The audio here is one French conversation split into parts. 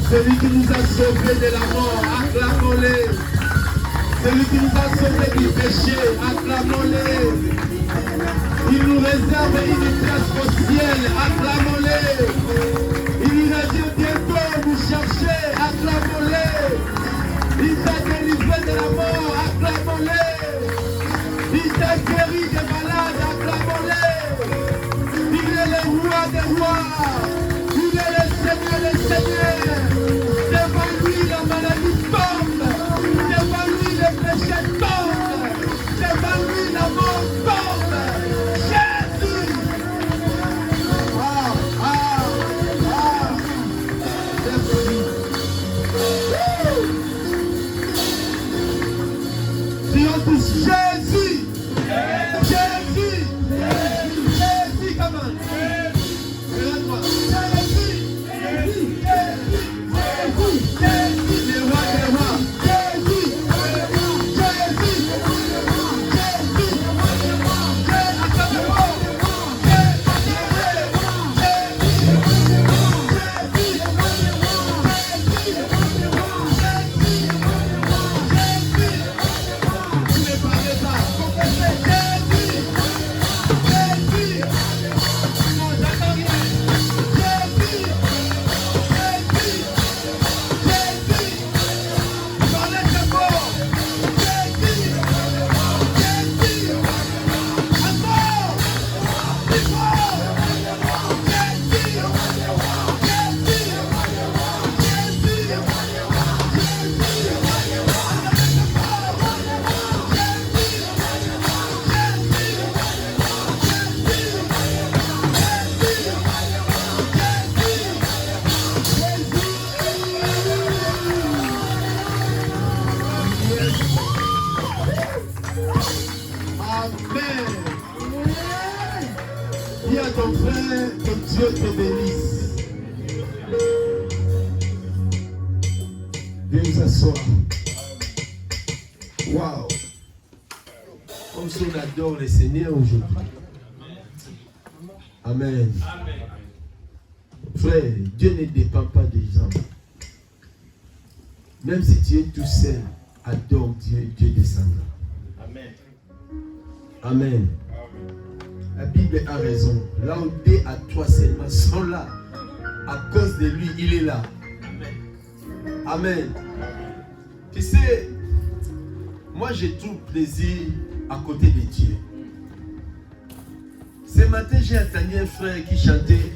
Celui qui nous a sauvés de la mort, acclamons-le. Celui qui nous a sauvés du péché, acclamons-le. Il nous réserve une place au ciel, acclamons-le. Il nous a dit bientôt nous chercher, acclamons-le. Il t'a délivré de la mort, acclamons-le. Il t'a guéri des malades, acclamons-le. Il est le roi des rois. Il est le Seigneur des seigneurs. Devant lui, la maladie tombe. Devant lui, le péché tombe. Devant lui, la mort tombe. Jésus. Dis à ton frère que Dieu te bénisse. Viens nous asseoir. Waouh! Comme si on adore le Seigneur aujourd'hui. Amen. Frère, Dieu ne dépend pas des gens. Même si tu es tout seul, adore Dieu, Dieu descendra. Amen. Amen. La Bible a raison. Là où 2 à 3 seulement sont là, à cause de lui, il est là. Amen. Tu sais, moi j'ai tout plaisir à côté de Dieu. Ce matin, j'ai entendu un frère qui chantait.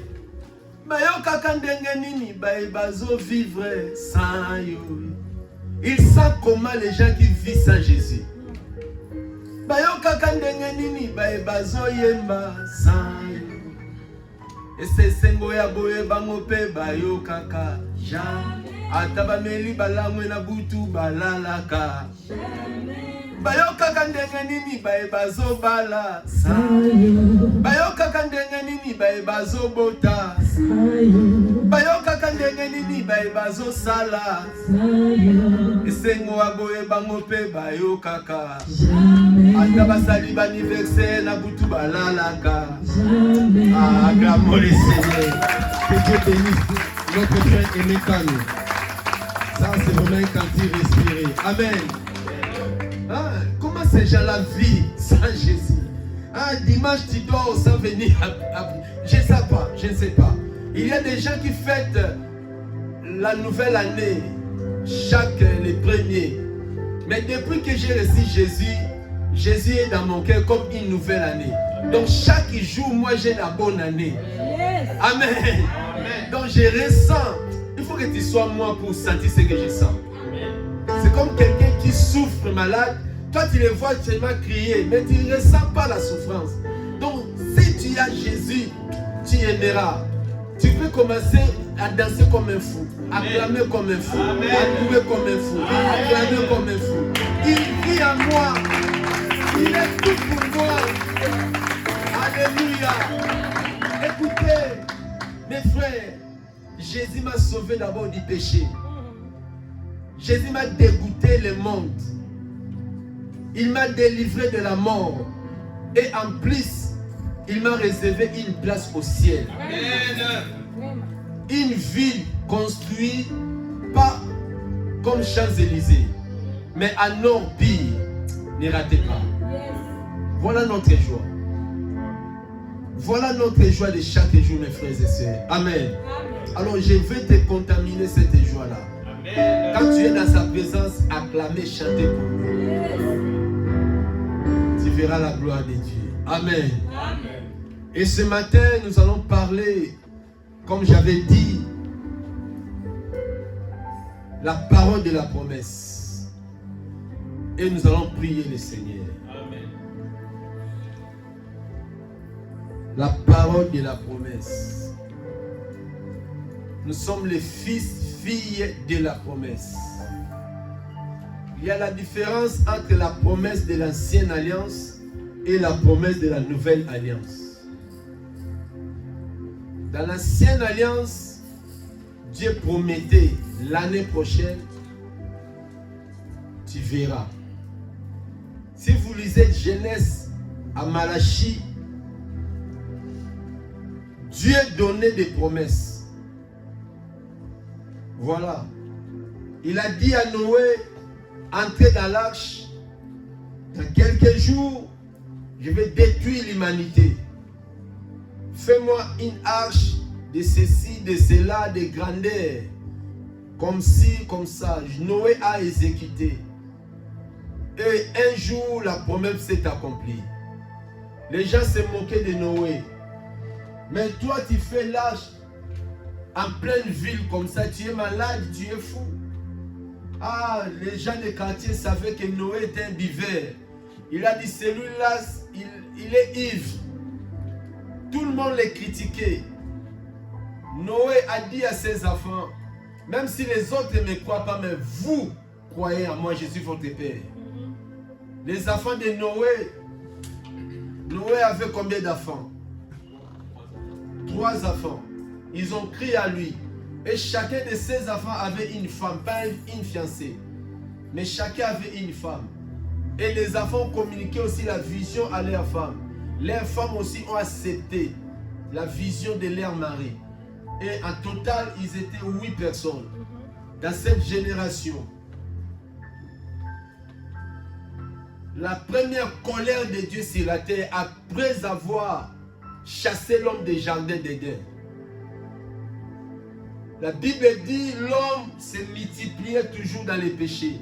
Vivre sans yo. Il sent comment les gens qui vivent sans Jésus. Et c'est Sengoya Boye Bangope Bayo Kaka. Atabameli Balamwe na Butu Balalaka. Bayoka kandenga nini baebazo bala Bayoka kandenga nini baebazo bota Bayoka kandenga nini baebazo sala Esengo aboye bango pe bayoka ka Atabasali baniversaire na butu balalaka. Acclamons le Seigneur. Que Dieu bénisse notre frère aimé Kano. Ça c'est vraiment un cantique respiré. Amen. Ah, comment ces gens-là vivent sans Jésus? Ah, dimanche tu dors sans venir je ne sais pas. Il y a des gens qui fêtent la nouvelle année chaque les premiers. Mais depuis que j'ai reçu Jésus, Jésus est dans mon cœur comme une nouvelle année. Donc chaque jour, moi j'ai la bonne année. Amen. Donc je ressens. Il faut que tu sois moi pour sentir ce que je sens. C'est comme quelqu'un qui souffre malade. Toi, tu les vois seulement crier, mais tu ne ressens pas la souffrance. Donc, si tu as Jésus, tu aimeras. Tu peux commencer à danser comme un fou, à clamer comme un fou, à louer comme un fou, à clamer comme un fou. Il vit en moi. Il est tout pour moi. Alléluia. Écoutez, mes frères, Jésus m'a sauvé d'abord du péché. Jésus m'a dégoûté le monde. Il m'a délivré de la mort. Et en plus, il m'a réservé une place au ciel. Amen. Une ville construite pas comme Champs-Élysées, mais à nord pire. Ne ratez pas. Voilà notre joie. Voilà notre joie de chaque jour, mes frères et sœurs. Amen. Alors je vais te contaminer cette joie-là. Quand tu es dans sa présence, acclamer, chanter pour lui. Tu verras la gloire de Dieu. Amen. Amen. Et ce matin, nous allons parler, comme j'avais dit, la parole de la promesse. Et nous allons prier le Seigneur. Amen. La parole de la promesse. Nous sommes les fils, filles de la promesse. Il y a la différence entre la promesse de l'ancienne alliance et la promesse de la nouvelle alliance. Dans l'ancienne alliance, Dieu promettait l'année prochaine, tu verras. Si vous lisez Genèse à Malachie, Dieu donnait des promesses. Voilà. Il a dit à Noé, entrez dans l'arche. Dans quelques jours, je vais détruire l'humanité. Fais-moi une arche de ceci, de cela, de grandeur. Comme ci, comme ça. Noé a exécuté. Et un jour, la promesse s'est accomplie. Les gens se moquaient de Noé. Mais toi, tu fais l'arche en pleine ville comme ça. Tu es malade, tu es fou. Ah, les gens des quartiers savaient que Noé était un buveur. Il a dit, celui-là, il est ivre. Tout le monde les critiquait. Noé a dit à ses enfants, même si les autres ne me croient pas, mais vous croyez en moi, je suis votre père. Les enfants de Noé, Noé avait combien d'enfants? 3 enfants. Ils ont crié à lui. Et chacun de ces enfants avait une femme, pas une fiancée. Mais chacun avait une femme. Et les enfants communiquaient aussi la vision à leurs femmes. Leurs femmes aussi ont accepté la vision de leur mari. Et en total, ils étaient 8 personnes dans cette génération. La première colère de Dieu sur la terre, après avoir chassé l'homme des jardins d'Éden. La Bible dit l'homme se multipliait toujours dans les péchés.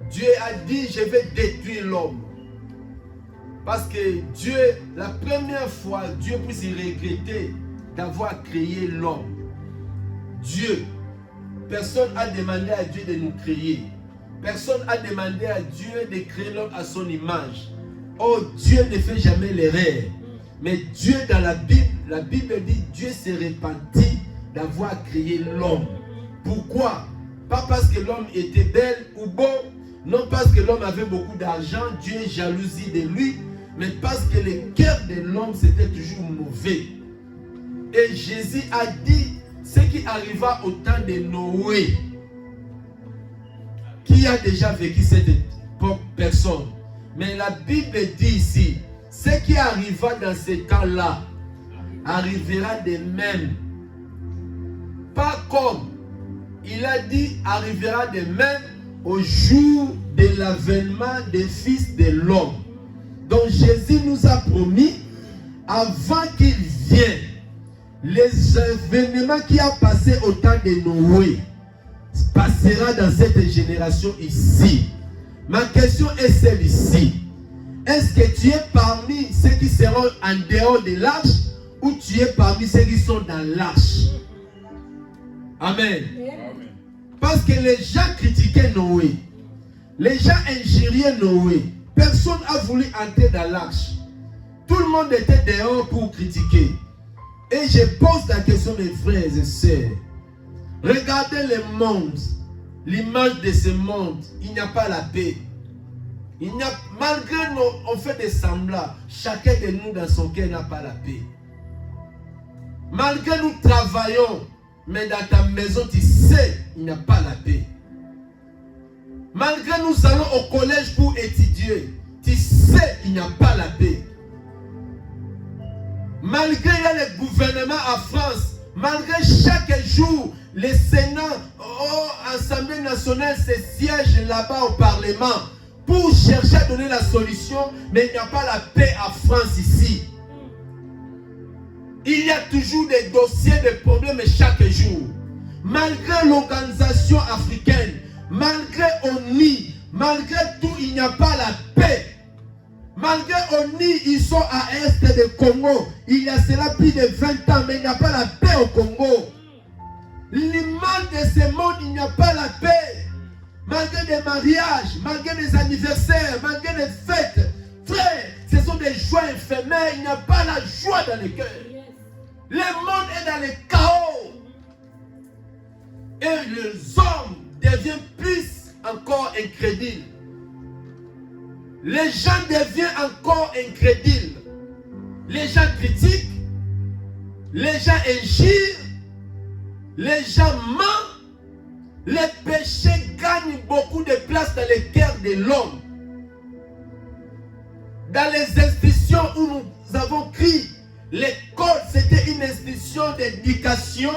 Dieu a dit, je vais détruire l'homme. Parce que Dieu, la première fois, Dieu puisse regretter d'avoir créé l'homme. Dieu, personne n'a demandé à Dieu de nous créer. Personne n'a demandé à Dieu de créer l'homme à son image. Oh, Dieu ne fait jamais l'erreur. Mais Dieu, dans la Bible dit, Dieu s'est repenti d'avoir créé l'homme. Pourquoi? Pas parce que l'homme était belle ou beau, non parce que l'homme avait beaucoup d'argent, Dieu est jalousie de lui, mais parce que le cœur de l'homme c'était toujours mauvais. Et Jésus a dit ce qui arriva au temps de Noé. Qui a déjà vécu cette personne? Mais la Bible dit ici, ce qui arriva dans ce temps-là arrivera de même. Pas comme il a dit, arrivera de même au jour de l'avènement des fils de l'homme. Donc Jésus nous a promis, avant qu'il vienne, les événements qui ont passé au temps de Noé passera dans cette génération ici. Ma question est celle-ci. Est-ce que tu es parmi ceux qui seront en dehors de l'arche ou tu es parmi ceux qui sont dans l'arche? Amen. Parce que les gens critiquaient Noé. Les gens injuriaient Noé. Personne n'a voulu entrer dans l'arche. Tout le monde était dehors pour critiquer. Et je pose la question, mes frères et sœurs. Regardez le monde. L'image de ce monde. Il n'y a pas la paix. Malgré nous, on fait des semblants. Chacun de nous dans son cœur n'a pas la paix. Malgré nous travaillons. Mais dans ta maison, tu sais, il n'y a pas la paix. Malgré nous allons au collège pour étudier, tu sais, il n'y a pas la paix. Malgré il y a le gouvernement en France, malgré chaque jour, le Sénat, l'Assemblée nationale se siège là-bas au Parlement pour chercher à donner la solution, mais il n'y a pas la paix en France ici. Il y a toujours des dossiers, des problèmes chaque jour. Malgré l'organisation africaine, malgré ONU, malgré tout, il n'y a pas la paix. Malgré ONU, ils sont à l'est du Congo. Il y a cela plus de 20 ans, mais il n'y a pas la paix au Congo. L'image de ce monde, il n'y a pas la paix. Malgré des mariages, malgré des anniversaires, malgré des fêtes, frère, ce sont des joies éphémères. Il n'y a pas la joie dans le cœur. Le monde est dans le chaos. Et les hommes deviennent plus encore incrédules. Les gens deviennent encore incrédules. Les gens critiquent. Les gens injurent. Les gens mentent. Les péchés gagnent beaucoup de place dans le cœur de l'homme. Dans les institutions où nous avons crié, l'école c'était une institution d'éducation,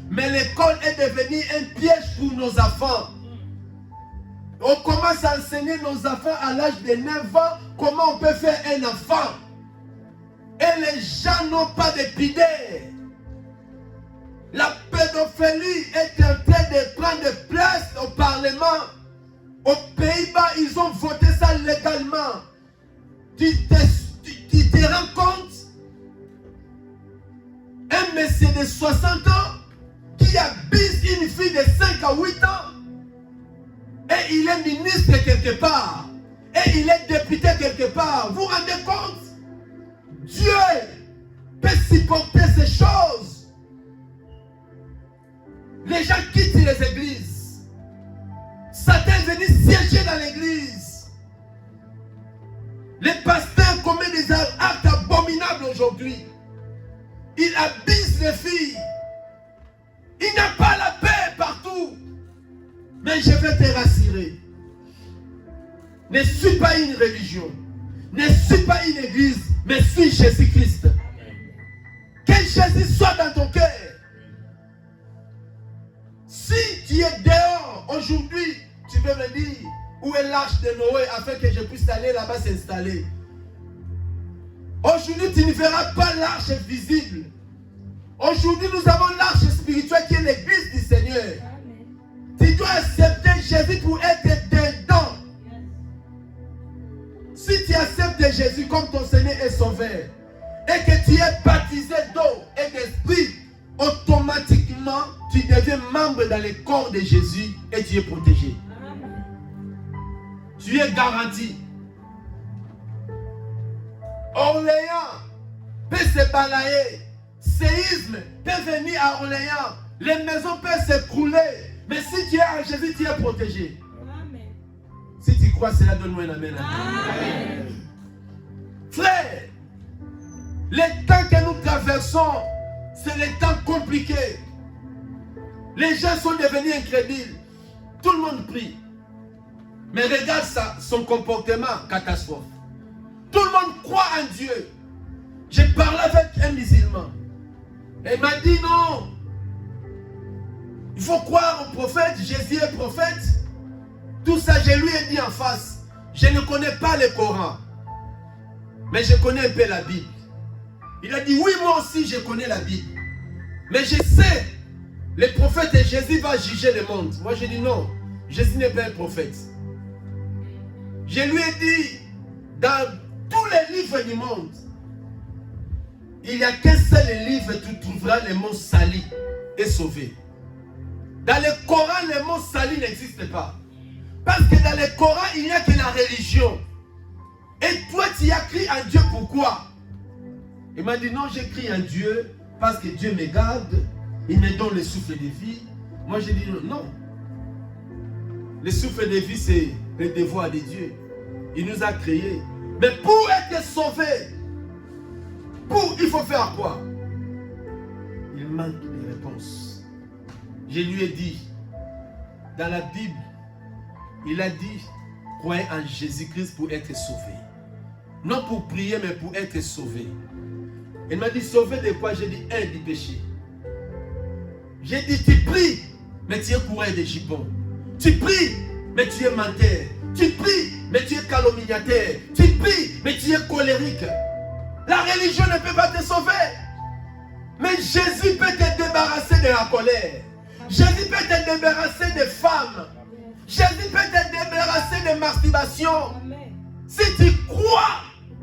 mais l'école est devenue un piège pour nos enfants. On commence à enseigner nos enfants à l'âge de 9 ans comment on peut faire un enfant. Et les gens n'ont pas de pudeur. La pédophilie est en train de prendre place au Parlement. Aux Pays-Bas, ils ont voté ça légalement. Tu te rends compte? Un monsieur de 60 ans qui abuse une fille de 5 à 8 ans. Et il est ministre quelque part. Et il est député quelque part. Vous vous rendez compte? Dieu peut supporter ces choses. Les gens quittent les églises. Satan est venu siéger dans l'église. Les pasteurs commettent des actes abominables aujourd'hui. il abuse les filles. Il n'a pas la paix partout. Mais je vais te rassurer. Ne suis pas une religion. Ne suis pas une église. Mais suis Jésus-Christ. Que Jésus soit dans ton cœur. Si tu es dehors aujourd'hui, tu peux me dire où est l'arche de Noé afin que je puisse aller là-bas s'installer. Aujourd'hui, tu ne verras pas l'arche visible. Aujourd'hui, nous avons l'arche spirituelle qui est l'église du Seigneur. Amen. Tu dois accepter Jésus pour être dedans. Yes. Si tu acceptes Jésus comme ton Seigneur et Sauveur, et que tu es baptisé d'eau et d'esprit, automatiquement, tu deviens membre dans le corps de Jésus et tu es protégé. Amen. Tu es garanti. Orléans peut se balayer. Séisme peut venir à Orléans. Les maisons peuvent s'écrouler. Mais si tu es en Jésus, tu es protégé. Amen. Si tu crois cela, donne-moi un amen. Amen. Frère, les temps que nous traversons, c'est les temps compliqués. Les gens sont devenus incrédules. Tout le monde prie. Mais regarde ça, son comportement, catastrophe. Tout le monde croit en Dieu. J'ai parlé avec un musulman. Et il m'a dit non. Il faut croire au prophète. Jésus est prophète. Tout ça, je lui ai dit en face. Je ne connais pas le Coran. Mais je connais un peu la Bible. Il a dit oui, moi aussi je connais la Bible. Mais je sais, le prophète et Jésus va juger le monde. Moi j'ai dit non. Jésus n'est pas un prophète. Je lui ai dit, dans tous les livres du monde, il n'y a qu'un seul livre où tu trouveras le mot sali et sauvé. Dans le Coran, le mot sali n'existe pas. Parce que dans le Coran, il n'y a que la religion. Et toi, tu as crié en Dieu pourquoi? Il m'a dit non, j'écris en Dieu parce que Dieu me garde, il me donne le souffle de vie. Moi, j'ai dit non. Le souffle de vie, c'est le devoir de Dieu. Il nous a créés. Mais pour être sauvé, il faut faire quoi? Il manque de réponses. Je lui ai dit, dans la Bible, il a dit, croyez en Jésus-Christ pour être sauvé. Non pour prier, mais pour être sauvé. Il m'a dit, sauvé de quoi? J'ai dit, du péché. J'ai dit, tu pries, mais tu es coureur de jupons. Tu pries, mais tu es menteur. Tu pries, mais tu es calomniateur. Tu pries, mais tu es colérique. La religion ne peut pas te sauver. Mais Jésus peut te débarrasser de la colère. Jésus peut te débarrasser des femmes. Jésus peut te débarrasser de masturbation. Si tu crois,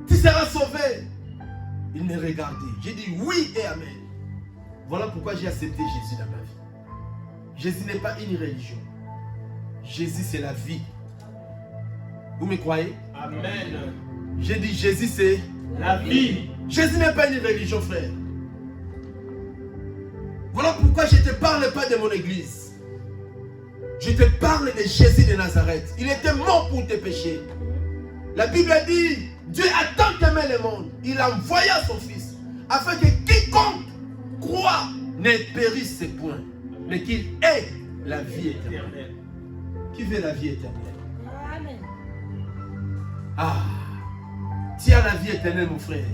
tu seras sauvé. Il me regardait. J'ai dit oui et amen. Voilà pourquoi j'ai accepté Jésus dans ma vie. Jésus n'est pas une religion. Jésus c'est la vie. Vous me croyez? Amen. J'ai dit Jésus c'est la vie. Jésus n'est pas une religion, frère. Voilà pourquoi je ne te parle pas de mon église. Je te parle de Jésus de Nazareth. Il était mort pour tes péchés. La Bible a dit, Dieu a tant aimé le monde, il envoya son fils, afin que quiconque croit ne périsse point, mais qu'il ait la vie éternelle. Qui veut la vie éternelle? Amen. Ah, tu as la vie éternelle, mon frère.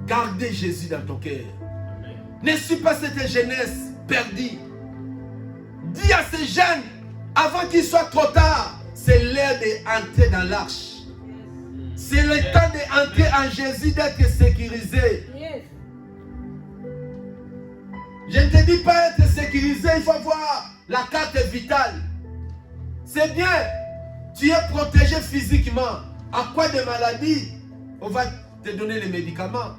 Gardez Jésus dans ton cœur. Ne suis pas cette jeunesse perdue. Dis à ces jeunes, avant qu'il soit trop tard, c'est l'heure d'entrer dans l'arche. C'est le temps d'entrer en Jésus, d'être sécurisé. Je ne te dis pas être sécurisé, il faut avoir la carte vitale. C'est bien, tu es protégé physiquement. À quoi de maladie? On va te donner les médicaments.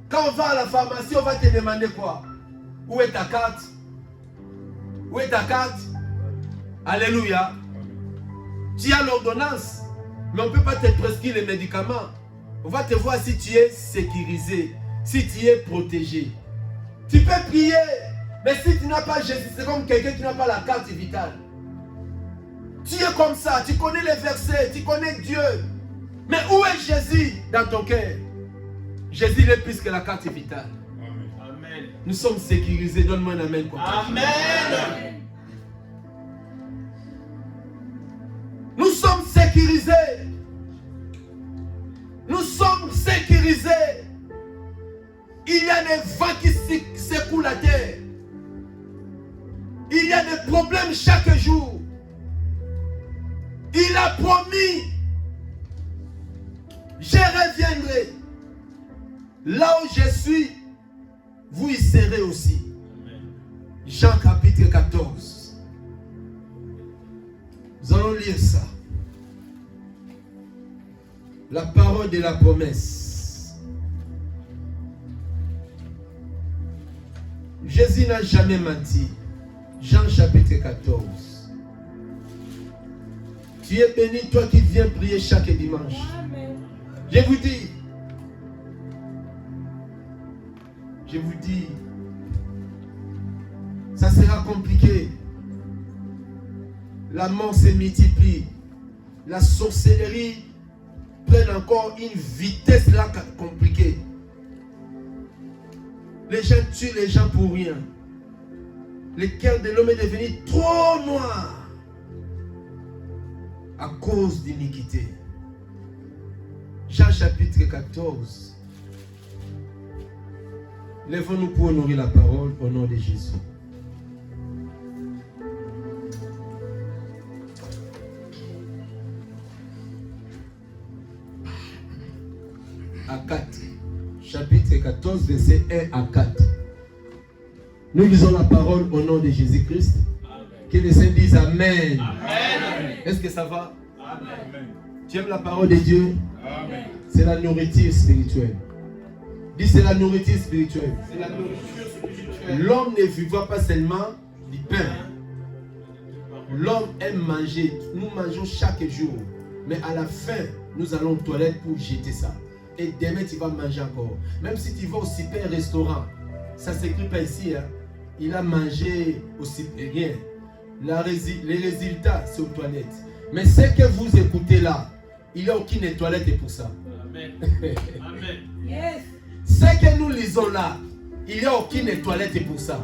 Quand on va à la pharmacie, on va te demander quoi? Où est ta carte? Où est ta carte? Alléluia. Tu as l'ordonnance, mais on ne peut pas te prescrire les médicaments. On va te voir si tu es sécurisé, si tu es protégé. Tu peux prier, mais si tu n'as pas Jésus, c'est comme quelqu'un qui n'a pas la carte vitale. Tu es comme ça, tu connais les versets, tu connais Dieu. Mais où est Jésus dans ton cœur? Jésus est plus que la carte vitale. Nous sommes sécurisés. Donne-moi un amen. Amen. Nous sommes sécurisés. Nous sommes sécurisés. Il y a des vents qui secouent la terre. Il y a des problèmes chaque jour. Il a promis, je reviendrai. Là où je suis, vous y serez aussi. Jean chapitre 14. Nous allons lire ça. La parole de la promesse. Jésus n'a jamais menti. Jean chapitre 14. Tu es béni, toi qui viens prier chaque dimanche. Je vous dis, ça sera compliqué. La mort se multiplie. La sorcellerie prend encore une vitesse là compliquée. Les gens tuent les gens pour rien. Le cœur de l'homme est devenu trop noir à cause d'iniquité. Jean chapitre 14. Lèvons-nous pour honorer la parole au nom de Jésus. À 4. Chapitre 14, verset 1 à 4. Nous lisons la parole au nom de Jésus-Christ. Que les saints disent Amen. Amen. Est-ce que ça va? Amen. Tu aimes la parole de Dieu? Amen. C'est la nourriture spirituelle. Dis, c'est la nourriture spirituelle. C'est la nourriture spirituelle. L'homme ne vivra pas seulement du pain. L'homme aime manger. Nous mangeons chaque jour. Mais à la fin, nous allons aux toilettes pour jeter ça. Et demain, tu vas manger encore. Même si tu vas au super restaurant, ça ne s'écrit pas ici. Hein. Il a mangé au super rien. Les résultats, c'est aux toilettes. Mais ce que vous écoutez là, il n'y a aucune toilette pour ça. Amen. Amen. Yes. Ce que nous lisons là, il n'y a aucune toilette pour ça.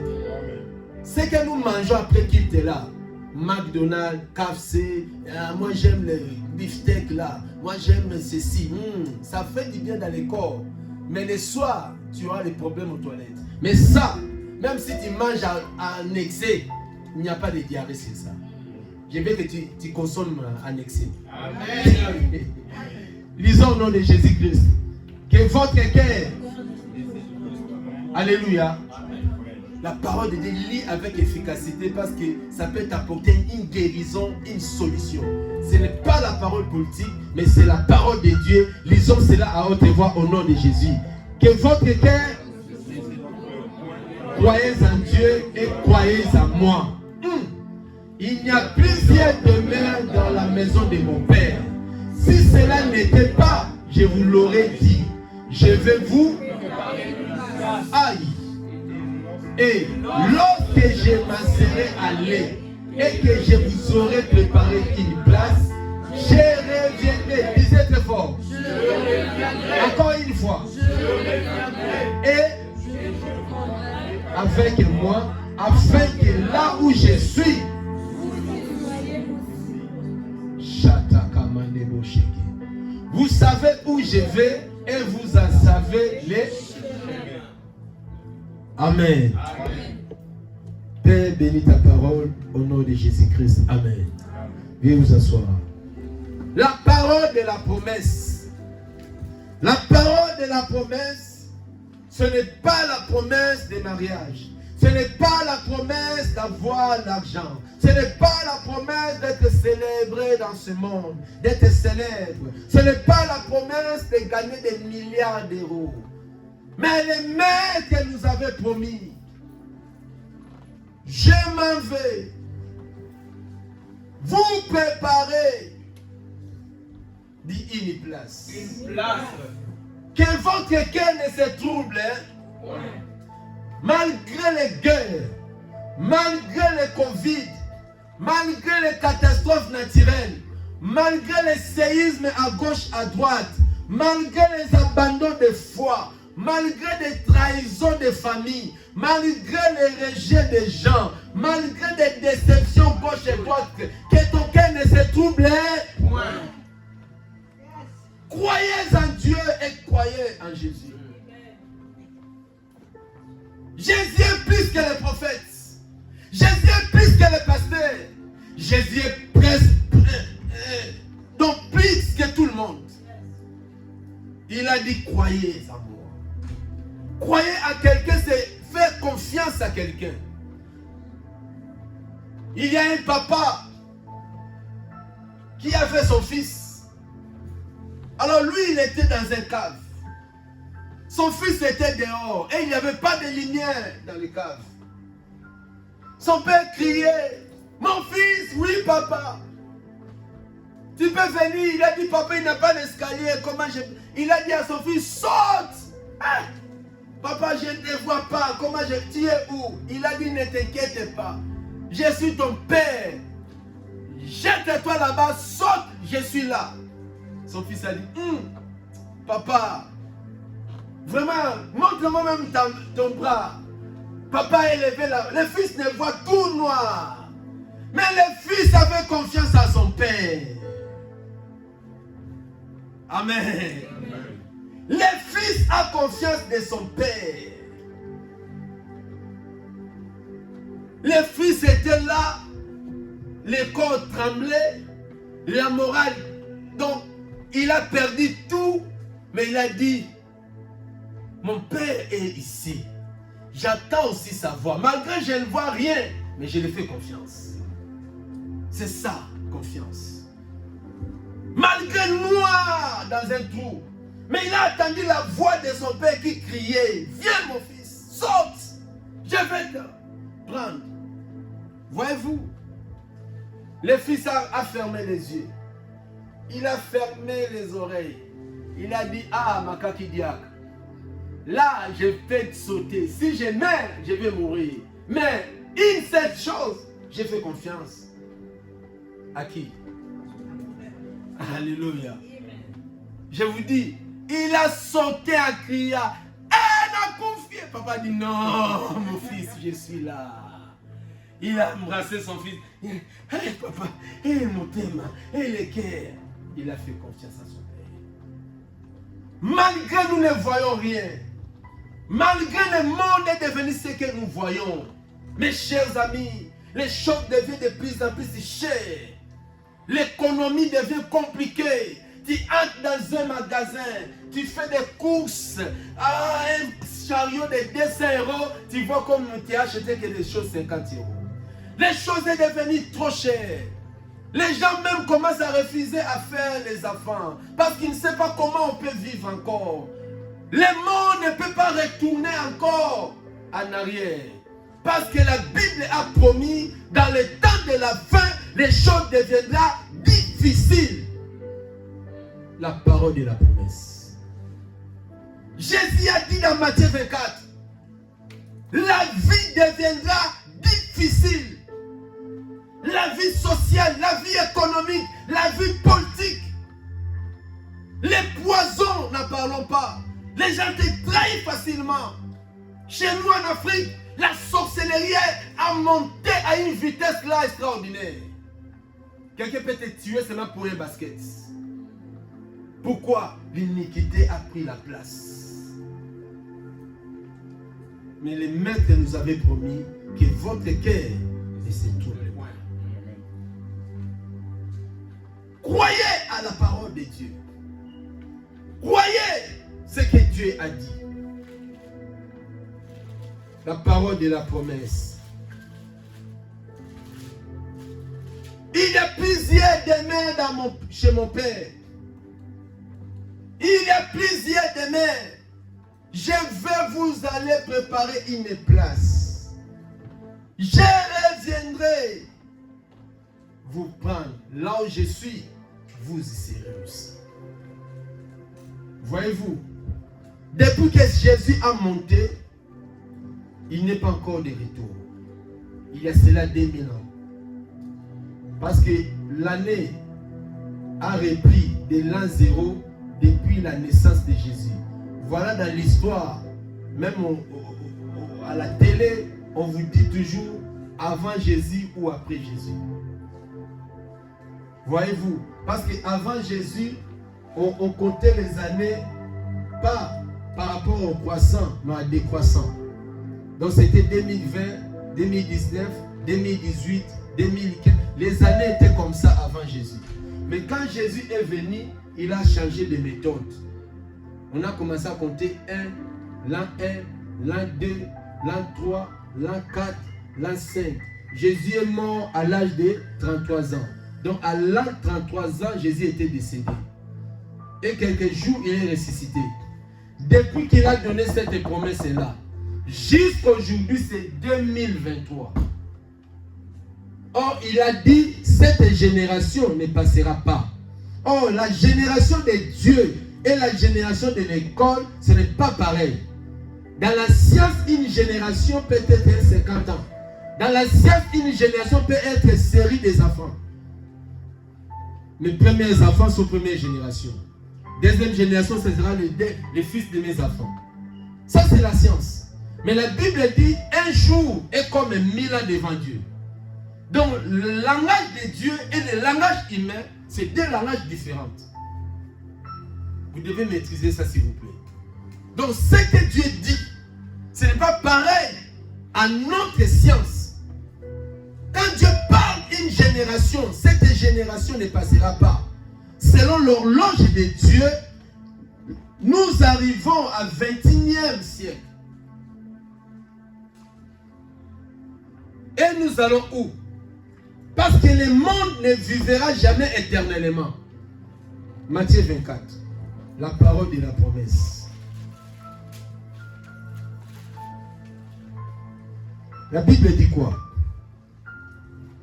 Ce que nous mangeons après qu'il était là, McDonald's, KFC, moi j'aime le beefsteak là, moi j'aime ceci, ça fait du bien dans le corps. Mais le soir, tu auras des problèmes aux toilettes. Mais ça, même si tu manges en excès, il n'y a pas de diarrhée sur ça. Je veux que tu consommes en excès. Amen. Lisons au nom de Jésus-Christ. Que votre cœur, alléluia, la parole de Dieu lit avec efficacité parce que ça peut t'apporter une guérison, une solution. Ce n'est pas la parole politique, mais c'est la parole de Dieu. Lisons cela à haute voix au nom de Jésus. Que votre cœur, croyez en Dieu et croyez en moi. Il n'y a plusieurs demeures dans la maison de mon Père. Si cela n'était pas, je vous l'aurais dit. Je vais vous aïe. Et lorsque je m'en serai allé et que je vous aurai préparé une place, je reviendrai. Disez très fort. Encore une fois. Et avec moi, afin que là où je suis, vous savez où je vais et vous en savez les. Amen. Père, bénis ta parole au nom de Jésus-Christ. Amen. Veuillez vous asseoir. La parole de la promesse. La parole de la promesse, ce n'est pas la promesse de mariage. Ce n'est pas la promesse d'avoir l'argent. Ce n'est pas la promesse d'être célébré dans ce monde, d'être célèbre. Ce n'est pas la promesse de gagner des milliards d'euros. Mais les mains que nous avait promis, je m'en vais vous préparer une place. Une place. Que votre cœur ne se trouble, hein? Malgré les guerres, malgré le Covid, malgré les catastrophes naturelles, malgré les séismes à gauche, à droite, malgré les abandons de foi, malgré des trahisons de famille, malgré les rejets des gens, malgré des déceptions gauche et droite, que ton cœur ne se trouble point. Croyez en Dieu et croyez en Jésus. Jésus est plus que les prophètes. Jésus est plus que les pasteurs. Jésus est donc plus que tout le monde. Il a dit croyez en moi. Croyez à quelqu'un, c'est faire confiance à quelqu'un. Il y a un papa qui a fait son fils. Alors lui, il était dans un cave. Son fils était dehors et il n'y avait pas de lumière dans le cave. Son père criait, mon fils, oui papa. Tu peux venir. Il a dit, papa, il n'a pas d'escalier. Il a dit à son fils, saute. Ah, papa, je ne te vois pas. Tu es où? Il a dit, ne t'inquiète pas. Je suis ton père. Jette-toi là-bas, saute, je suis là. Son fils a dit, papa, vraiment, montre-moi même ton bras. Papa est levé là. Le fils ne voit tout noir. Mais le fils avait confiance à son père. Amen. Amen. Le fils a confiance de son père. Le fils était là. Le corps tremblait. La morale. Donc, il a perdu tout. Mais il a dit, mon père est ici. J'attends aussi sa voix. Malgré que je ne vois rien, mais je lui fais confiance. C'est ça, confiance. Malgré noir dans un trou, mais il a entendu la voix de son père qui criait, viens mon fils, saute, je vais te prendre. Voyez-vous, le fils a fermé les yeux. Il a fermé les oreilles. Il a dit, ah, Makaki Diak, là, je vais te sauter. Si je meurs, je vais mourir. Mais une seule chose, j'ai fait confiance. À qui? Alléluia. Je vous dis, il a sauté en criant. Elle a confié. Papa dit, non, mon fils, je suis là. Il a embrassé son fils. Hey, papa, hey, mon thème, hey, le cœur. Il a fait confiance à son père. Malgré nous ne voyons rien. Malgré le monde est devenu ce que nous voyons. Mes chers amis, les choses deviennent de plus en plus chères. L'économie devient compliquée. Tu entres dans un magasin, tu fais des courses à un chariot de 200 €, tu vois comme tu as acheté que des choses 50 €. Les choses sont devenues trop chères. Les gens même commencent à refuser à faire les enfants parce qu'ils ne savent pas comment on peut vivre encore. Le monde ne peut pas retourner encore en arrière. Parce que la Bible a promis, dans le temps de la fin, les choses deviendront difficiles. La parole de la promesse. Jésus a dit dans Matthieu 24, la vie deviendra difficile. La vie sociale, la vie économique, la vie politique. Les poisons, n'en parlons pas. Les gens te trahissent facilement. Chez nous en Afrique, la sorcellerie a monté à une vitesse là extraordinaire. Quelqu'un peut te tuer seulement pour un basket. Pourquoi? L'iniquité a pris la place. Mais le maître nous avait promis que votre cœur ne se trouble point. Croyez à la parole de Dieu. Croyez ce que Dieu a dit. La parole de la promesse. Il y a plusieurs demeures chez mon Père. Il y a plusieurs demeures. Je vais vous aller préparer une place. Je reviendrai vous prendre. Là où je suis, vous y serez aussi. Voyez-vous, depuis que Jésus a monté, il n'est pas encore de retour. Il y a cela 2000 ans. Parce que l'année a repris de l'an 0 depuis la naissance de Jésus. voilà dans l'histoire, même à la télé, on vous dit toujours avant Jésus ou après Jésus. Voyez-vous, parce qu'avant Jésus, on comptait les années pas par rapport au croissant, mais à décroissant. Donc c'était 2020, 2019, 2018, 2015. Les années étaient comme ça avant Jésus. Mais quand Jésus est venu, il a changé de méthode. On a commencé à compter 1, l'an 1, l'an 2, l'an 3, l'an 4, l'an 5. Jésus est mort à l'âge de 33 ans. Donc à l'âge de 33 ans, Jésus était décédé. Et quelques jours, il est ressuscité. Depuis qu'il a donné cette promesse-là, jusqu'à aujourd'hui, c'est 2023. Or, il a dit, cette génération ne passera pas. Or, la génération de Dieu et la génération de l'école, ce n'est pas pareil. Dans la science, une génération peut être 50 ans. Dans la science, une génération peut être une série des enfants. Mes premiers enfants sont première génération. Deuxième génération, ce sera les fils de mes enfants. Ça, c'est la science. Mais la Bible dit, un jour est comme 1000 ans devant Dieu. Donc, le langage de Dieu et le langage humain, c'est deux langages différents. Vous devez maîtriser ça, s'il vous plaît. Donc, ce que Dieu dit, ce n'est pas pareil à notre science. Quand Dieu parle d'une génération, cette génération ne passera pas. Selon l'horloge de Dieu, nous arrivons à 21e siècle. Et nous allons où? Parce que le monde ne vivra jamais éternellement. Matthieu 24, la parole de la promesse. La Bible dit quoi?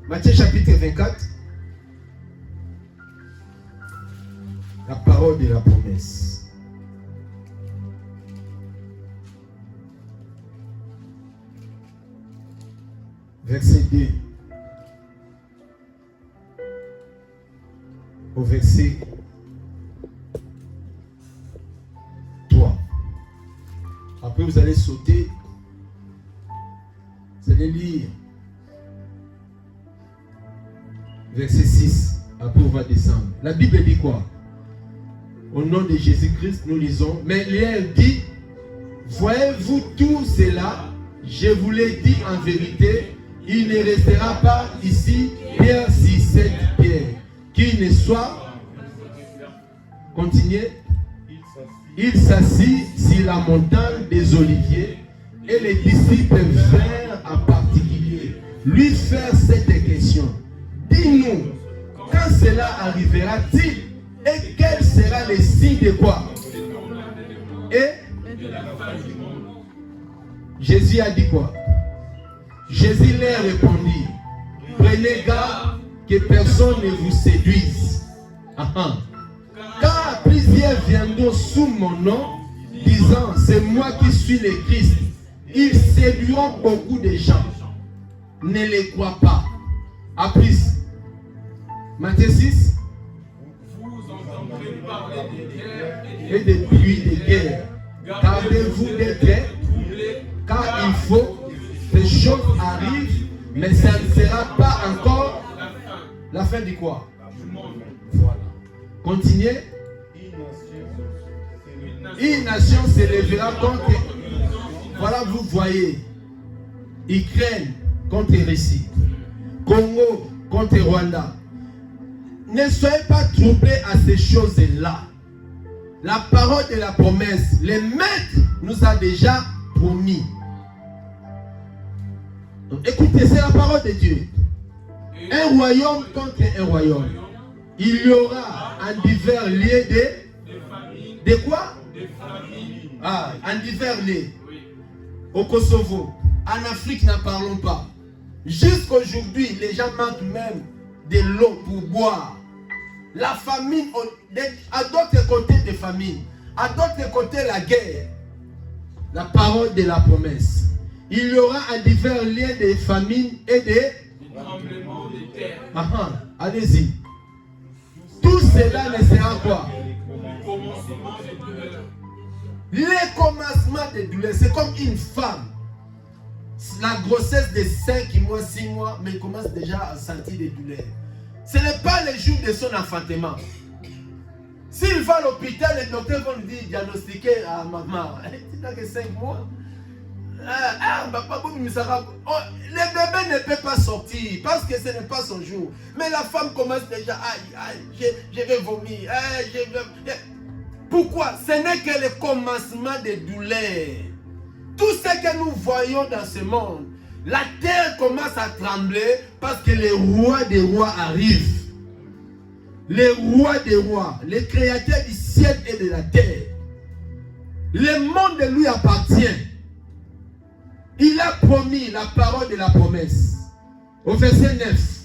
Matthieu chapitre 24, la parole de la promesse. Verset 2 au verset 3. Après, vous allez sauter. Vous allez lire verset 6. Après, on va descendre. La Bible dit quoi? Au nom de Jésus-Christ, nous lisons. Mais il dit, voyez-vous tout cela? Je vous l'ai dit en vérité, il ne restera pas ici pierre sur cette pierre, qui ne soit. Continuez. Il s'assit sur la montagne des Oliviers et les disciples vinrent en particulier lui faire cette question. Dis-nous, quand cela arrivera-t-il et quel sera le signe de quoi? Et Jésus a dit quoi? Jésus leur répondit, prenez garde que personne ne vous séduise. Car plusieurs viendront sous mon nom, disant, c'est moi qui suis le Christ. Ils séduiront beaucoup de gens. Ne les crois pas. À plus. Matthieu 6. Vous entendrez parler des guerres Et des pluies de guerre. Gardez-vous d'être, car il faut que ces choses arrivent, mais ça ne sera pas encore la fin de quoi? Voilà. Continuez. Une nation se lèvera contre. Voilà, vous voyez. Ukraine contre Russie. Congo contre Rwanda. Ne soyez pas troublés à ces choses-là. La parole de la promesse, le maître nous a déjà promis. Donc, écoutez, c'est la parole de Dieu. Un royaume contre un royaume. Il y aura en divers lieux de quoi? Ah, en divers lieux. Au Kosovo, en Afrique, n'en parlons pas. Jusqu'aujourd'hui, les gens manquent même de l'eau pour boire. La famine, à d'autres côtés de famine, à d'autres côtés la guerre. La parole de la promesse. Il y aura en divers lieux de famine et de tremblements de terre. Allez-y. Tout cela ne sera quoi? Les commencements de douleur, c'est comme une femme. La grossesse de 5 mois, 6 mois, mais elle commence déjà à sentir des douleurs. Ce n'est pas le jour de son enfantement. S'il va à l'hôpital, les docteurs vont lui diagnostiquer à maman. Tu n'as que 5 mois. Le bébé ne peut pas sortir parce que ce n'est pas son jour. Mais la femme commence déjà, je vais vomir. Pourquoi? Ce n'est que le commencement des douleurs. Tout ce que nous voyons dans ce monde, la terre commence à trembler parce que les rois des rois arrivent. Les rois des rois, les créateurs du ciel et de la terre. Le monde lui appartient. Il a promis la parole de la promesse. Au verset 9.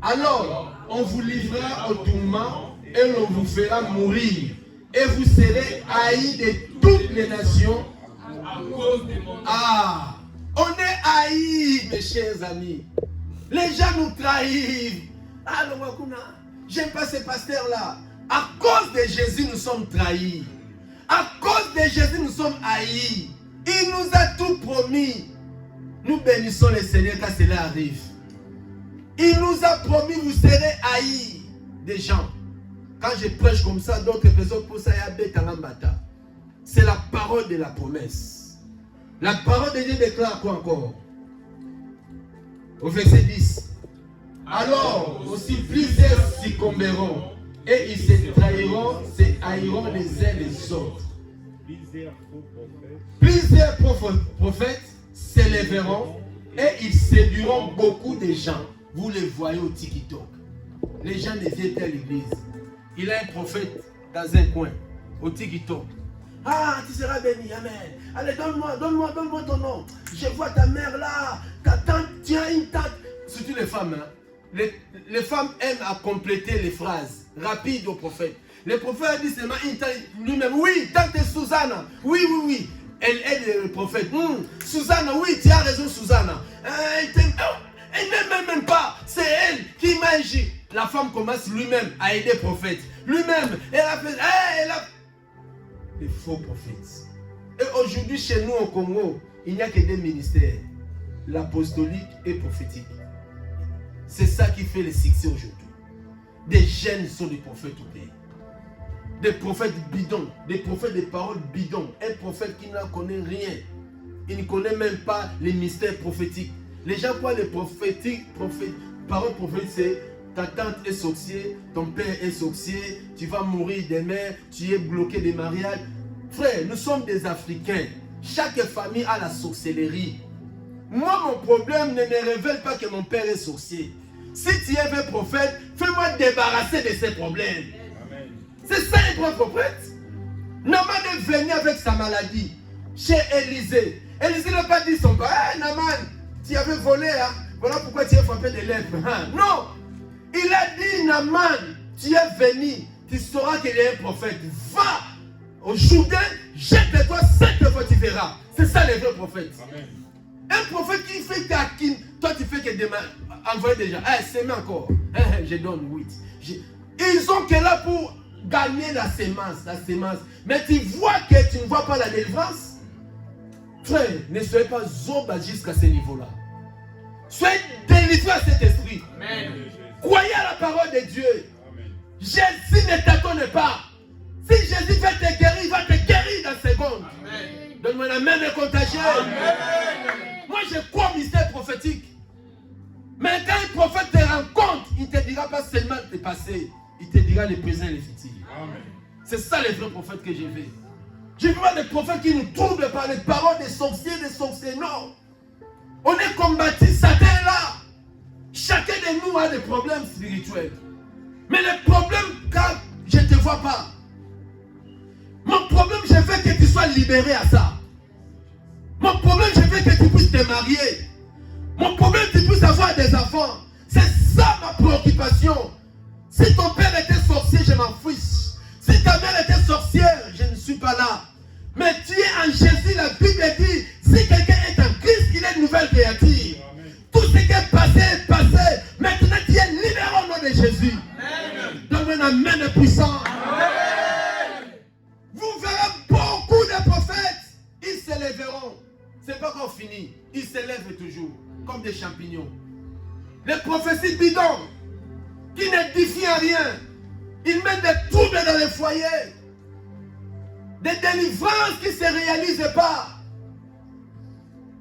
Alors, on vous livrera au tourment et l'on vous fera mourir. Et vous serez haïs de toutes les nations. À cause de mon nom. Ah, on est haïs, mes chers amis. Les gens nous trahissent. Ah, le Wakuna, j'aime pas ces pasteurs-là. À cause de Jésus, nous sommes trahis. À cause de Jésus, nous sommes haïs. Il nous a tout promis. Nous bénissons le Seigneur quand cela arrive. Il nous a promis, vous serez haïs des gens. Quand je prêche comme ça, d'autres personnes pour ça, c'est la parole de la promesse. La parole de Dieu déclare quoi encore? Au verset 10. Alors aussi plusieurs succomberont et ils se trahiront, se haïront les uns les autres. Plusieurs prophètes s'élèveront et ils séduiront beaucoup de gens. Vous les voyez au TikTok. Les gens ne viennent à l'église. Il a un prophète dans un coin, au TikTok. Ah, tu seras béni, amen. Allez, donne-moi ton nom. Je vois ta mère là, ta tante, tu as une tante. Surtout les femmes, hein. Les femmes aiment à compléter les phrases rapides au prophète. Le prophète dit seulement lui-même, oui, tante Susanna, oui. Elle aide le prophète. Susanna, oui, tu as raison, Susanna. Elle n'aime même pas, c'est elle qui m'a agi. La femme commence lui-même à aider le prophète. Lui-même, elle a fait, les faux prophètes. Et aujourd'hui, chez nous au Congo, il n'y a que des ministères, l'apostolique et prophétique. C'est ça qui fait le succès aujourd'hui. Des jeunes sont des prophètes au pays. Des prophètes bidons, des prophètes de paroles bidons. Un prophète qui n'en connaît rien. Il ne connaît même pas les mystères prophétiques. Les gens croient les paroles prophétiques, c'est ta tante est sorcier, ton père est sorcier, tu vas mourir demain, tu es bloqué des mariages. Frère, nous sommes des Africains. Chaque famille a la sorcellerie. Moi, mon problème ne me révèle pas que mon père est sorcier. Si tu es un prophète, fais-moi débarrasser de ces problèmes. Amen. C'est ça un vrai prophète. Naaman est venu avec sa maladie chez Élisée. Élisée n'a pas dit son père, hey, Naaman, tu avais volé, hein? Voilà pourquoi tu es frappé de lèpre. Hein? Non, il a dit, Naaman, tu es venu, tu sauras qu'il est un prophète. Va au Jourdain, jette-toi 7 fois, tu verras. C'est ça le vrai prophète. Amen. Un prophète qui fait taquine, toi tu fais que demain, envoyer déjà, sème encore. Je donne 8. Ils ont que là pour gagner la sémence. Mais tu vois que tu ne vois pas la délivrance. Frère, ne soyez pas zoba jusqu'à ce niveau-là. Soyez délivrés à cet esprit. Amen. Croyez à la parole de Dieu. Amen. Jésus ne t'attend pas. Si Jésus veut te guérir, il va te guérir dans secondes. Donne-moi la main de contagieux. Moi, je crois au mystère prophétique. Mais quand un prophète te rencontre, il ne te dira pas seulement le passé, il te dira le présent et le futur. C'est ça les vrais prophètes que je veux. Je veux pas des prophètes qui nous troublent par les paroles des sorciers, non. On est combattu, Satan est là. Chacun de nous a des problèmes spirituels. Mais le problème, quand je ne te vois pas, mon problème, je veux que tu sois libéré à ça. Mon problème, je veux que tu puisses te marier. Mon problème, tu puisses avoir des enfants. C'est ça ma préoccupation. Si ton père était sorcier, je m'en fiche. Si ta mère était sorcière, je ne suis pas là. Mais tu es en Jésus, la Bible dit, si quelqu'un est en Christ, il est une nouvelle créature. Tout ce qui est passé est passé. Maintenant, tu es libéré au nom de Jésus. Donne-moi une main de puissance. Vous verront. C'est pas encore fini. Ils s'élèvent toujours, comme des champignons. Les prophéties bidons, qui n'édifient rien. Ils mettent des troubles dans les foyers. Des délivrances qui ne se réalisent pas.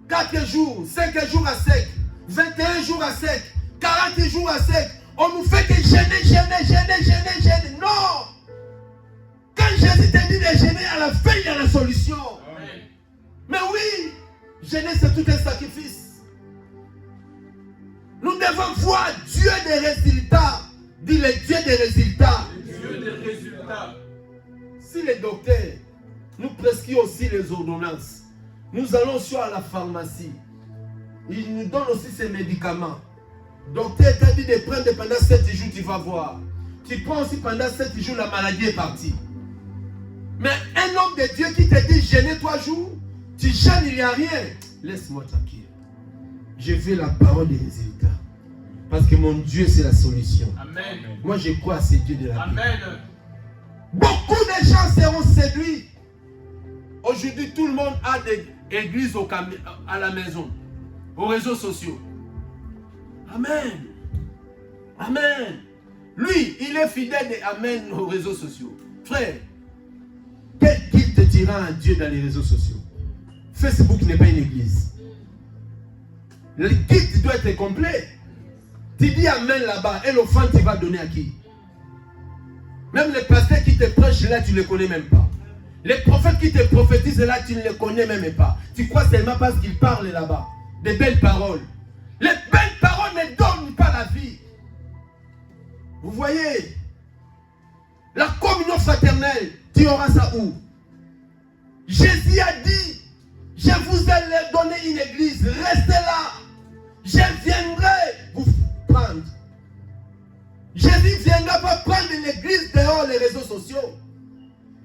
4 jours, 5 jours à sec, 21 jours à sec, 40 jours à sec. On nous fait que gêner. Non! Quand Jésus te dit de gêner, à la fin, il y a la solution. Amen. Mais oui, gêner, c'est tout un sacrifice. Nous devons voir Dieu des résultats. Dis le Dieu des résultats. Dieu des résultats. Si les docteurs nous prescrivent aussi les ordonnances, nous allons sur la pharmacie. Ils nous donnent aussi ces médicaments. Docteur t'a dit de prendre pendant 7 jours, tu vas voir. Tu prends aussi pendant 7 jours, la maladie est partie. Mais un homme de Dieu qui te dit gêner 3 jours, tu gênes, il n'y a rien. Laisse-moi tranquille. Je veux la parole des résultats. Parce que mon Dieu, c'est la solution. Amen. Moi, je crois à ce Dieu de la Bible. Amen. Beaucoup de gens seront séduits. Aujourd'hui, tout le monde a des églises à la maison, aux réseaux sociaux. Amen. Amen. Lui, il est fidèle de Amen aux réseaux sociaux. Frère, quel guide te dira un Dieu dans les réseaux sociaux? Facebook n'est pas une église. Le guide doit être complet. Tu dis Amen là-bas et l'offrande tu vas donner à qui? Même les pasteurs qui te prêchent là, tu ne les connais même pas. Les prophètes qui te prophétisent là, tu ne les connais même pas. Tu crois seulement parce qu'ils parlent là-bas. Des belles paroles. Les belles paroles ne donnent pas la vie. Vous voyez? La communion fraternelle, tu auras ça où? Jésus a dit, je vous ai donné une église, restez là. Je viendrai vous prendre. Jésus ne viendra pas prendre une église dehors les réseaux sociaux.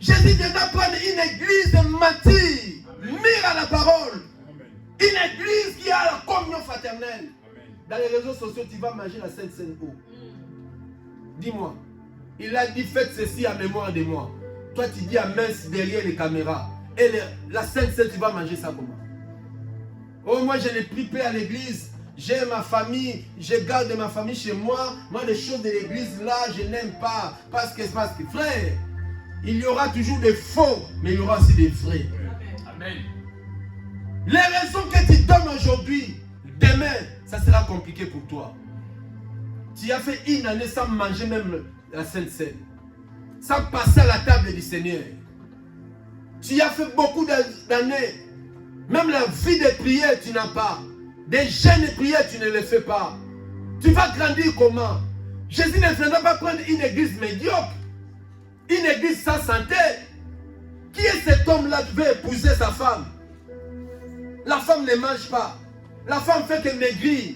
Jésus viendra prendre une église mature, mire à la parole. Amen. Une église qui a la communion fraternelle. Amen. Dans les réseaux sociaux, tu vas manger la Sainte Seine où? Dis-moi. Il a dit faites ceci à mémoire de moi. Toi tu dis Amen derrière les caméras. Et la Sainte Seine, tu vas manger ça comment? Oh, moi je n'ai plus paix à l'église. J'ai ma famille, je garde ma famille chez moi. Moi les choses de l'église là, je n'aime pas. Parce que frère, il y aura toujours des faux, mais il y aura aussi des vrais. Amen. Les raisons que tu donnes aujourd'hui, demain, ça sera compliqué pour toi. Tu as fait une année sans manger même la Sainte Seine, sans passer à la table du Seigneur. Tu as fait beaucoup d'années, même la vie de prière, tu n'as pas. Des jeûnes de prière, tu ne les fais pas. Tu vas grandir comment? Jésus ne viendra pas prendre une église médiocre. Une église sans santé. Qui est cet homme-là qui veut épouser sa femme? La femme ne mange pas. La femme fait que maigrir.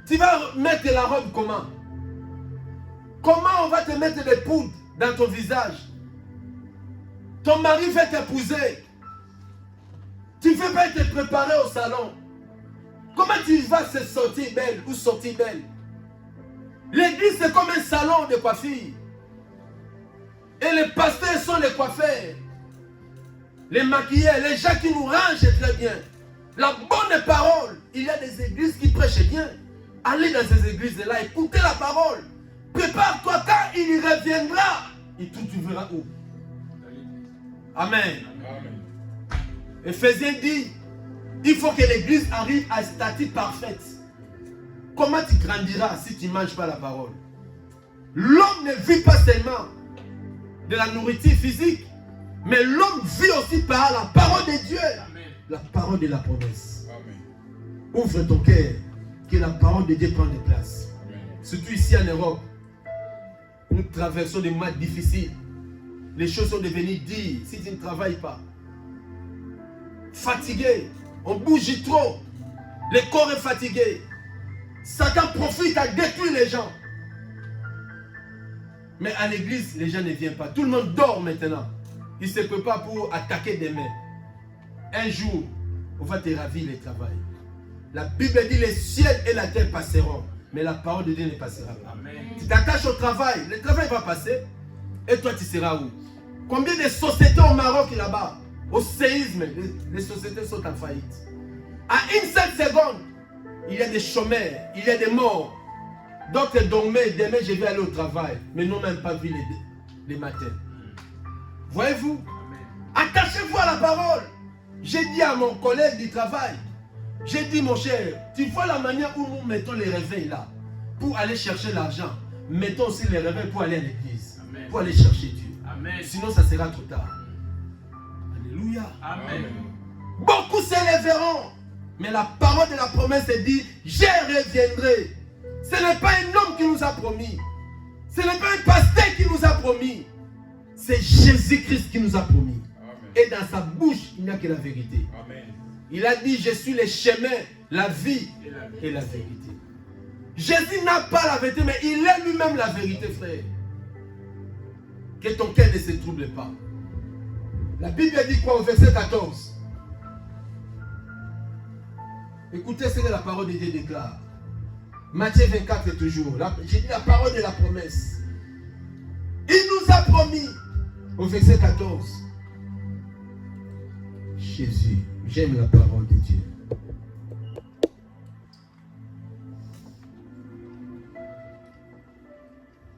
Tu vas mettre la robe comment? Comment on va te mettre des poudres dans ton visage? Ton mari veut t'épouser. Tu ne veux pas te préparer au salon. Comment tu vas se sortir belle ou sortir belle? L'église c'est comme un salon de coiffure. Et les pasteurs sont les coiffeurs, les maquilleurs, les gens qui nous rangent très bien. La bonne parole, il y a des églises qui prêchent bien. Allez dans ces églises-là, écoutez la parole. Prépare-toi quand il reviendra. Et tout tu verras où? Amen. Amen. Éphésiens dit, il faut que l'église arrive à statut parfaite. Comment tu grandiras si tu ne manges pas la parole? L'homme ne vit pas seulement de la nourriture physique, mais l'homme vit aussi par la parole de Dieu. Amen. La parole de la promesse. Amen. Ouvre ton cœur, que la parole de Dieu prenne place. Amen. Surtout ici en Europe, nous traversons des mois difficiles. Les choses sont devenues dures si tu ne travailles pas. Fatigué, on bouge trop, le corps est fatigué. Satan profite à détruire les gens. Mais à l'église, les gens ne viennent pas. Tout le monde dort maintenant. Il se prépare pour attaquer demain. Un jour, on va te ravir le travail. La Bible dit les ciels et la terre passeront, mais la parole de Dieu ne passera pas. Amen. Tu t'attaches au travail, le travail va passer. Et toi, tu seras où? Combien de sociétés au Maroc là-bas? au séisme, les sociétés sont en faillite. À une seule seconde, il y a des chômeurs, il y a des morts. D'autres dormaient, demain je vais aller au travail, mais n'ont même pas vu les matins. Voyez-vous? Attachez-vous à la parole. J'ai dit à mon collègue du travail, j'ai dit mon cher, tu vois la manière où nous mettons les réveils là, pour aller chercher l'argent. Mettons aussi les réveils pour aller à l'église, pour aller chercher Dieu. Amen. Sinon ça sera trop tard. Alléluia. Amen. Beaucoup s'élèveront, mais la parole de la promesse est dit, je reviendrai. Ce n'est pas un homme qui nous a promis. Ce n'est pas un pasteur qui nous a promis. C'est Jésus-Christ qui nous a promis. Amen. Et dans sa bouche, il n'y a que la vérité. Amen. Il a dit, je suis le chemin, la vie et la vérité. Jésus n'a pas la vérité, mais il est lui-même la vérité, frère. Que ton cœur ne se trouble pas. La Bible dit quoi au verset 14? Écoutez ce que la parole de Dieu déclare. Matthieu 24 toujours. J'ai dit la parole de la promesse. Il nous a promis, au verset 14. Jésus, j'aime la parole de Dieu.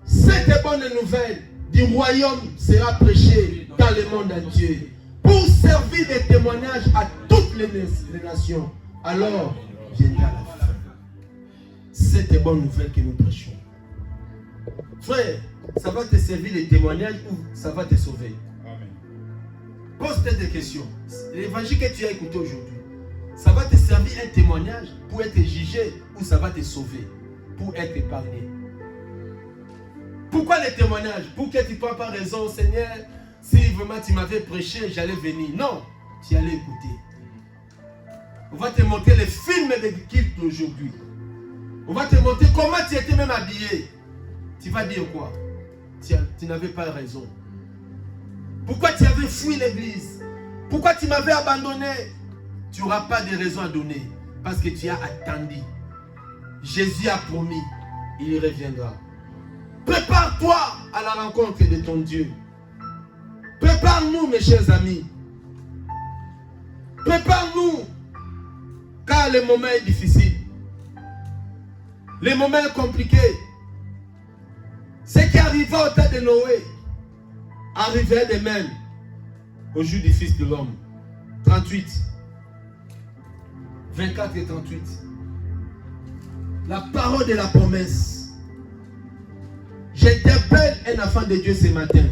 Cette bonne nouvelle du royaume sera prêchée dans le monde entier pour servir de témoignage à toutes les nations. Alors, viendra la fin. Cette bonne nouvelle que nous prêchons. Frère, ça va te servir de témoignage ou ça va te sauver? Pose-toi des questions. L'évangile que tu as écouté aujourd'hui, ça va te servir un témoignage pour être jugé ou ça va te sauver, pour être épargné? Pourquoi les témoignages? Pour que tu ne prends pas raison, Seigneur, si vraiment tu m'avais prêché, j'allais venir. Non, tu allais écouter. On va te montrer les films de culte d'aujourd'hui. On va te montrer comment tu étais même habillé. Tu vas dire quoi? Tu n'avais pas raison. Pourquoi tu avais fui l'église? Pourquoi tu m'avais abandonné? Tu n'auras pas de raison à donner. Parce que tu as attendu. Jésus a promis. Il reviendra. Prépare-toi à la rencontre de ton Dieu. Prépare-nous, mes chers amis. Prépare-nous. Car le moment est difficile. Le moment est compliqué. Ce qui arriva au temps de Noé arriverait de même au jour du Fils de l'homme. 38. 24 et 38. La parole de la promesse. J'interpelle un enfant de Dieu ce matin.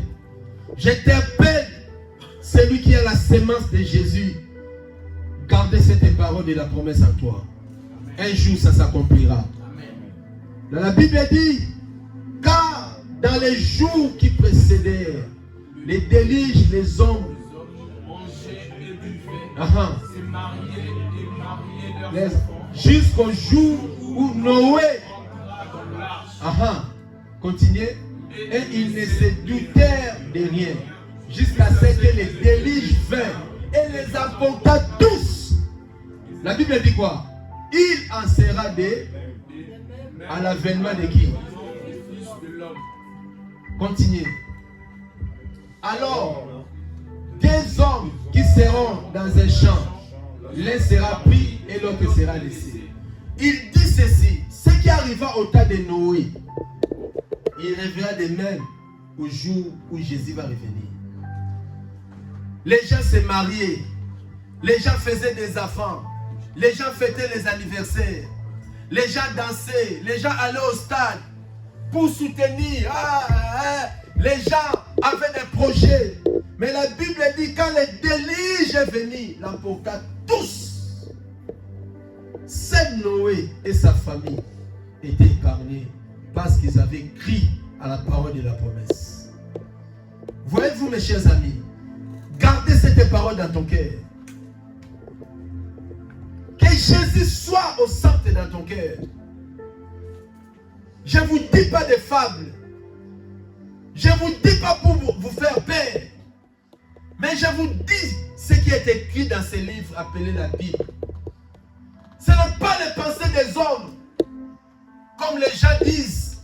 J'interpelle celui qui a la sémence de Jésus. Gardez cette parole de la promesse en toi. Un jour, ça s'accomplira. Dans la Bible dit, car dans les jours qui précédèrent, les déluges, les hommes mangeaient et buvaient, se mariaient et mariaient leurs enfants, jusqu'au jour où Noé continuez. Et ils ne se doutèrent de rien jusqu'à ce que les déluges vinrent et les emporta tous. La Bible dit quoi? Il en sera à l'avènement de qui? Continuez. Alors, deux hommes qui seront dans un champ, l'un sera pris et l'autre sera laissé. Il dit ceci, ce qui arriva au temps de Noé, il reviendra de même au jour où Jésus va revenir. Les gens se mariaient, les gens faisaient des enfants, les gens fêtaient les anniversaires, les gens dansaient, les gens allaient au stade pour soutenir. Les gens avaient des projets. Mais la Bible dit quand les déluge est venu, l'emporta tous. Seul Noé et sa famille étaient épargnés parce qu'ils avaient cru à la parole de la promesse. Voyez-vous, mes chers amis, gardez cette parole dans ton cœur. Que Jésus soit au centre dans ton cœur. Je ne vous dis pas des fables. Je ne vous dis pas pour vous faire peur. Mais je vous dis ce qui est écrit dans ce livre appelé la Bible. Ce n'est pas les pensées des hommes, comme les gens disent.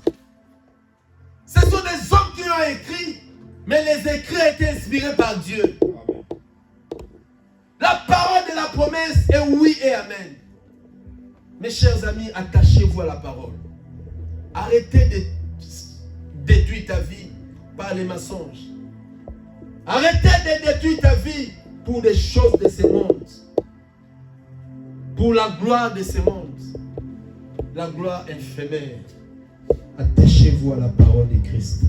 Ce sont des hommes qui ont écrit, mais les écrits ont été inspirés par Dieu. promesse est oui et amen. Mes chers amis, attachez-vous à la parole. Arrêtez de détruire ta vie par les mensonges. Arrêtez de détruire ta vie pour des choses de ce monde. Pour la gloire de ce monde. La gloire éphémère. Attachez-vous à la parole de Christ.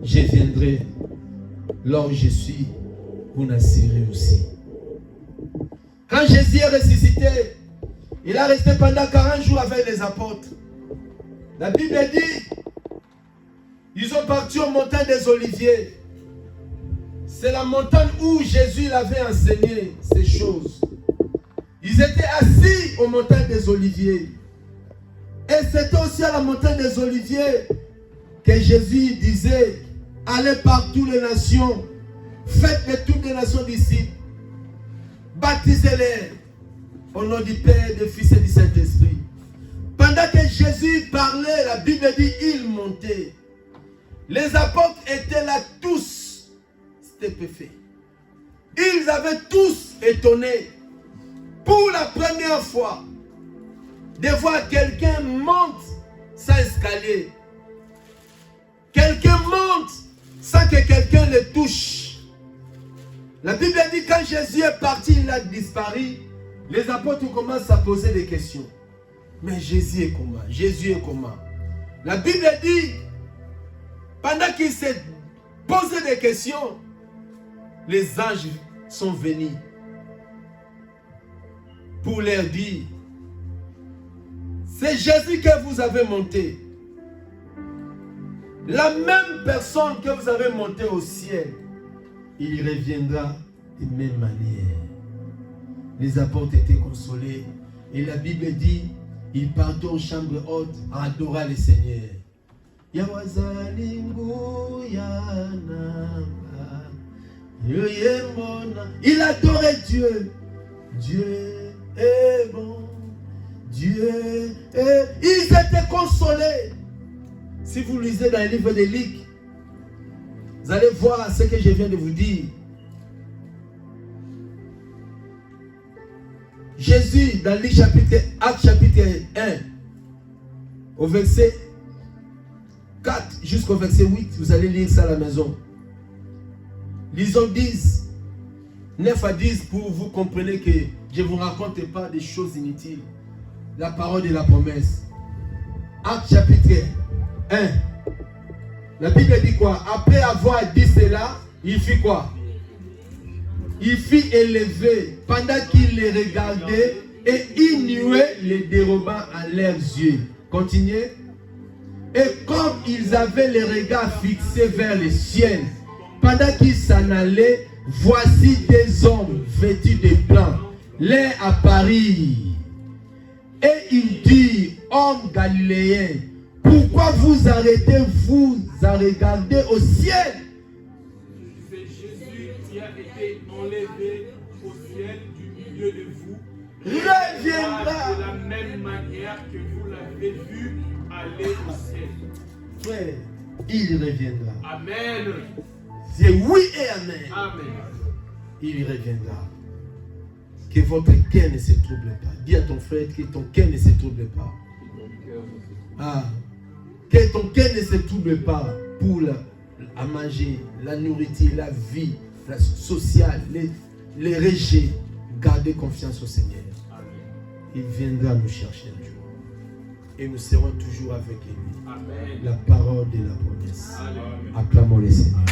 Je viendrai là où je suis, vous n'assirez aussi. Quand Jésus est ressuscité, il a resté pendant 40 jours avec les apôtres. La Bible dit, ils ont parti aux montagnes des Oliviers. C'est la montagne où Jésus avait enseigné ces choses. Ils étaient assis aux montagnes des Oliviers. Et c'était aussi à la montagne des Oliviers que Jésus disait, allez par toutes les nations, faites de toutes les nations disciples, baptisez-les au nom du Père, du Fils et du Saint-Esprit. Pendant que Jésus parlait, la Bible dit, il montait. Les apôtres étaient là tous stupéfaits. Ils avaient tous étonné pour la première fois de voir quelqu'un monte sans escalier. Quelqu'un monte sans que quelqu'un le touche. La Bible dit quand Jésus est parti, il a disparu. Les apôtres commencent à poser des questions. Mais Jésus est comment? Jésus est comment? La Bible dit, pendant qu'il s'est posé des questions, les anges sont venus pour leur dire, c'est Jésus que vous avez monté. La même personne que vous avez monté au ciel, il reviendra de même manière. Les apôtres étaient consolés. Et la Bible dit, ils partent aux chambres hautes à adorer le Seigneur. Il adorait Dieu. Dieu est bon. Dieu est... Ils étaient consolés. Si vous lisez dans le livre de Luc, vous allez voir ce que je viens de vous dire. Jésus, dans Luc Acte chapitre 1, au verset 4 jusqu'au verset 8, vous allez lire ça à la maison. Lisons 10, 9 à 10 pour vous compreniez que je ne vous raconte pas des choses inutiles. La parole de la promesse. Acte chapitre 1. La Bible dit quoi? Après avoir dit cela, il fit quoi? Il fit élever pendant qu'il les regardait et il nuait les dérobant à leurs yeux. Continuez. Et comme ils avaient les regards fixés vers le ciel, pendant qu'ils s'en allaient, voici des hommes vêtus de blanc, leur apparurent. Et il dit, hommes galiléens, pourquoi vous arrêtez-vous à regarder au ciel? C'est Jésus qui a été enlevé au ciel du milieu de vous. Reviendra de la même manière que vous l'avez vu aller au ciel. Frère, il reviendra. Amen. C'est oui et amen. Amen. Il reviendra. Que votre cœur ne se trouble pas. Dis à ton frère que ton cœur ne se trouble pas. Ah, que ton cœur ne se trouble pas pour à manger, la nourriture, la vie, la sociale, les rejets. Gardez confiance au Seigneur. Il viendra nous chercher un jour. Et nous serons toujours avec lui. Amen. La parole de la promesse. Amen. Acclamons le Seigneur.